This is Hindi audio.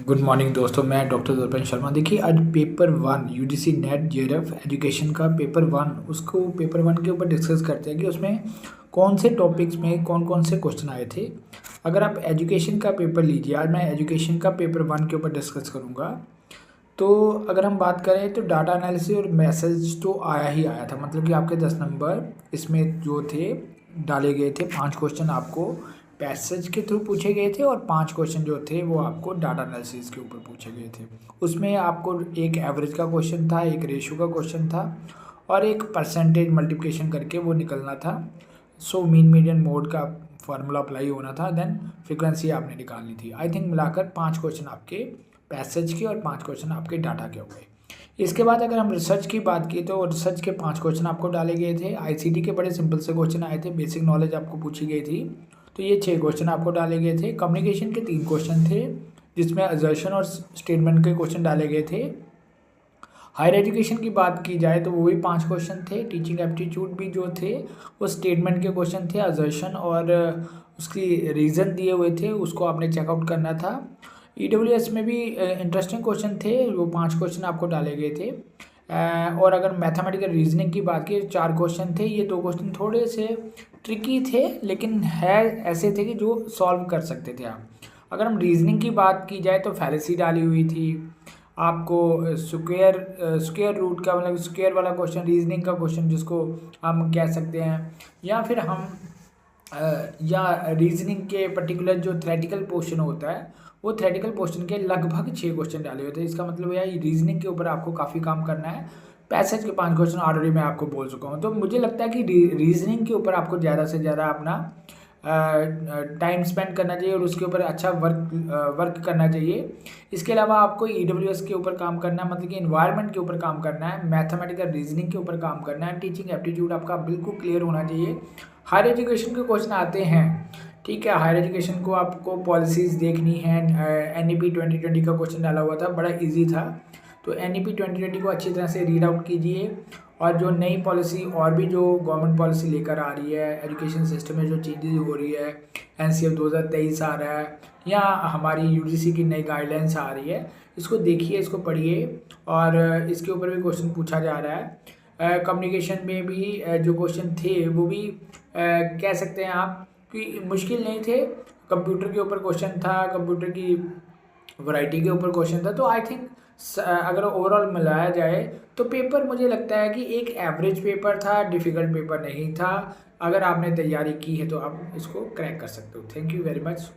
गुड मॉर्निंग दोस्तों, मैं डॉक्टर दर्पण शर्मा। देखिए, आज paper one UGC net JRF education का पेपर वन, उसको पेपर वन के ऊपर डिस्कस करते हैं कि उसमें कौन से टॉपिक्स में कौन कौन से क्वेश्चन आए थे। अगर आप एजुकेशन का पेपर लीजिए, आज मैं एजुकेशन का पेपर वन के ऊपर डिस्कस करूँगा। तो अगर हम बात करें तो डाटा एनालिसिस और मैसेज तो आया ही आया था, मतलब कि आपके 10 नंबर इसमें जो थे डाले गए थे। 5 क्वेश्चन आपको पैसेज के थ्रू पूछे गए थे और 5 क्वेश्चन जो थे वो आपको डाटा एनालिसिस के ऊपर पूछे गए थे। उसमें आपको एक एवरेज का क्वेश्चन था, एक रेशियो का क्वेश्चन था और एक परसेंटेज मल्टीप्लिकेशन करके वो निकलना था। सो मीन मीडियन मोड का फार्मूला अप्लाई होना था, देन फ्रीक्वेंसी आपने निकालनी थी। आई थिंक मिलाकर 5 क्वेश्चन आपके पैसेज के और 5 क्वेश्चन आपके डाटा के हो गए। इसके बाद अगर हम रिसर्च की बात की तो रिसर्च के 5 क्वेश्चन आपको डाले गए थे। आईसीटी के बड़े सिंपल से क्वेश्चन आए थे, बेसिक नॉलेज आपको पूछी गई थी, तो ये 6 क्वेश्चन आपको डाले गए थे। कम्युनिकेशन के 3 क्वेश्चन थे जिसमें असर्शन और स्टेटमेंट के क्वेश्चन डाले गए थे। हायर एजुकेशन की बात की जाए तो वो भी 5 क्वेश्चन थे। टीचिंग एप्टीट्यूड भी जो थे वो स्टेटमेंट के क्वेश्चन थे, असर्शन और उसकी रीज़न दिए हुए थे, उसको आपने चेकआउट करना था। ईडब्ल्यूएस में भी इंटरेस्टिंग क्वेश्चन थे, वो 5 क्वेश्चन आपको डाले गए थे। और अगर मैथमेटिकल रीजनिंग की बात की 4 क्वेश्चन थे। ये 2 क्वेश्चन थोड़े से ट्रिकी थे, लेकिन है ऐसे थे कि जो सॉल्व कर सकते थे आप। अगर हम रीजनिंग की बात की जाए तो फैलेसी डाली हुई थी आपको। स्क्वायर रूट का मतलब स्क्वायर वाला क्वेश्चन, रीजनिंग का क्वेश्चन जिसको हम कह सकते हैं, या फिर हम या रीजनिंग के पर्टिकुलर जो थ्योरेटिकल पोर्शन होता है वो थ्योरेटिकल पोर्शन के लगभग 6 क्वेश्चन डाले हुए थे। इसका मतलब है रीजनिंग के ऊपर आपको काफ़ी काम करना है। पैसेज के 5 क्वेश्चन ऑलरेडी मैं आपको बोल चुका हूँ। तो मुझे लगता है कि रीजनिंग के ऊपर आपको ज़्यादा से ज़्यादा अपना टाइम स्पेंड करना चाहिए और उसके ऊपर अच्छा वर्क करना चाहिए। इसके अलावा आपको ईडब्ल्यूएस के ऊपर काम करना है, मतलब कि इन्वायरमेंट के ऊपर काम करना है, मैथमेटिकल रीजनिंग के ऊपर काम करना है, टीचिंग एप्टीट्यूड आपका बिल्कुल क्लियर होना चाहिए। हायर एजुकेशन के क्वेश्चन आते हैं, ठीक है। हायर एजुकेशन को आपको पॉलिसीज़ देखनी है। एनईपी 2020 का क्वेश्चन डाला हुआ था, बड़ा इजी था। तो एनईपी 2020 को अच्छी तरह से रीड आउट कीजिए और जो नई पॉलिसी और भी जो गवर्नमेंट पॉलिसी लेकर आ रही है, एजुकेशन सिस्टम में जो चेंजेस हो रही है, एनसीएफ 2023 आ रहा है या हमारी यूजीसी की नई गाइडलाइंस आ रही है, इसको देखिए, इसको पढ़िए और इसके ऊपर भी क्वेश्चन पूछा जा रहा है। कम्युनिकेशन में भी जो क्वेश्चन थे वो भी कह सकते हैं आप कि मुश्किल नहीं थे। कंप्यूटर के ऊपर क्वेश्चन था, कंप्यूटर की वैरायटी के ऊपर क्वेश्चन था। तो आई थिंक अगर ओवरऑल मिलाया जाए तो पेपर मुझे लगता है कि एक एवरेज पेपर था, डिफ़िकल्ट पेपर नहीं था। अगर आपने तैयारी की है तो आप इसको क्रैक कर सकते हो। Thank you very much.